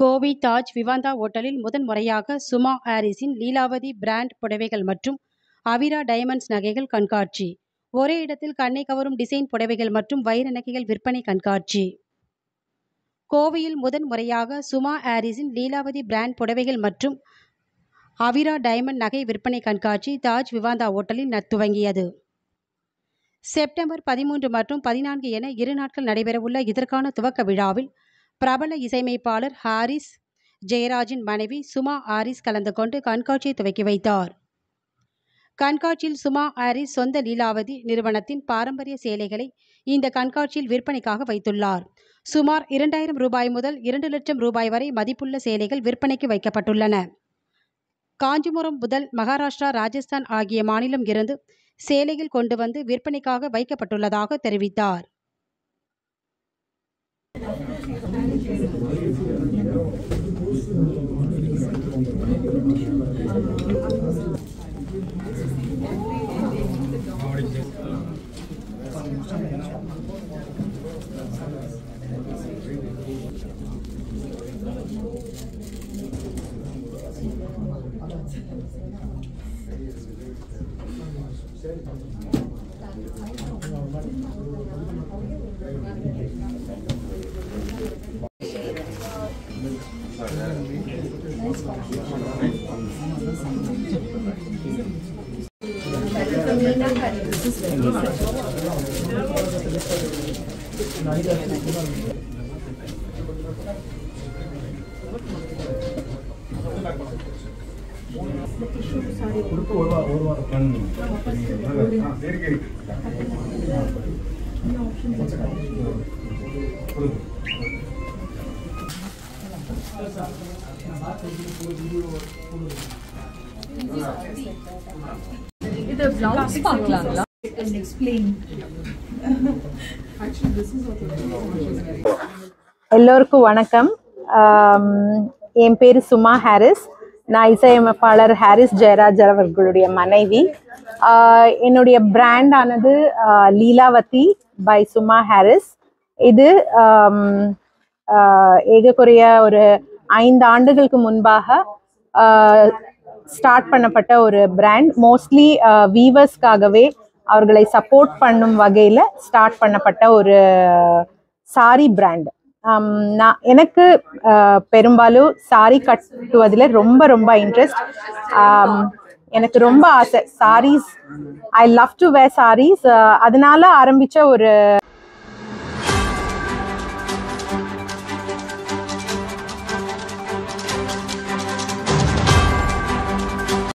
கோவை தாஜ் விவாந்தா ஓட்டலில் முதன்முறையாக சுமா ஹாரிஸின் லீலாவதி பிராண்ட் புடவைகள் மற்றும் அவிரா டைமண்ட்ஸ் நகைகள் கண்காட்சி. ஒரே இடத்தில் கண்ணை கவரும் டிசைன் புடவைகள் மற்றும் வைர நகைகள் விற்பனை கண்காட்சி. கோவையில் முதன்முறையாக சுமா ஹாரிஸின் லீலாவதி பிராண்ட் புடவைகள் மற்றும் அவிரா டைமண்ட் நகை விற்பனை கண்காட்சி தாஜ் விவாந்தா ஓட்டலில் துவங்கியது. செப்டம்பர் 13 மற்றும் 14 என 2 நாட்கள் நடைபெறவுள்ள இதற்கான துவக்க விழாவில் பிரபல இசையமைப்பாளர் ஹாரிஸ் ஜெயராஜின் மனைவி சுமா ஹாரிஸ் கலந்து கொண்டு கண்காட்சியை துவக்கி வைத்தார். கண்காட்சியில் சுமா ஹாரிஸ் சொந்த லீலாவதி நிறுவனத்தின் பாரம்பரிய சேலைகளை இந்த கண்காட்சியில் விற்பனைக்காக வைத்துள்ளார். சுமார் 2000 ரூபாய் முதல் 2 லட்சம் ரூபாய் வரை மதிப்புள்ள சேலைகள் விற்பனைக்கு வைக்கப்பட்டுள்ளன. காஞ்சிபுரம் முதல் மகாராஷ்டிரா, ராஜஸ்தான் ஆகிய மாநிலம் இருந்து சேலைகள் கொண்டு வந்து விற்பனைக்காக வைக்கப்பட்டுள்ளதாக தெரிவித்தார். எல்லோருக்கும் வணக்கம். என் பேர் சுமா ஹாரிஸ். நான் இசையமைப்பாளர் ஹாரிஸ் ஜெயராஜ் அவர்களுடைய மனைவி. என்னுடைய பிராண்ட் ஆனது லீலாவதி பை சுமா ஹாரிஸ். இது ஏகக்குறைய ஒரு 5 ஆண்டுகளுக்கு முன்பாக ஸ்டார்ட் பண்ணப்பட்ட ஒரு பிராண்ட். மோஸ்ட்லி வீவர்ஸ்க்காகவே அவர்களை சப்போர்ட் பண்ணும் வகையில் ஸ்டார்ட் பண்ணப்பட்ட ஒரு சாரி பிராண்ட். எனக்கு பெரும்பாலும் சாரி கட்டுவதில் ரொம்ப இன்ட்ரெஸ்ட். எனக்கு ரொம்ப ஆசை சாரீஸ். ஐ லவ் டு வேர் சாரீஸ். அதனால ஆரம்பித்த ஒரு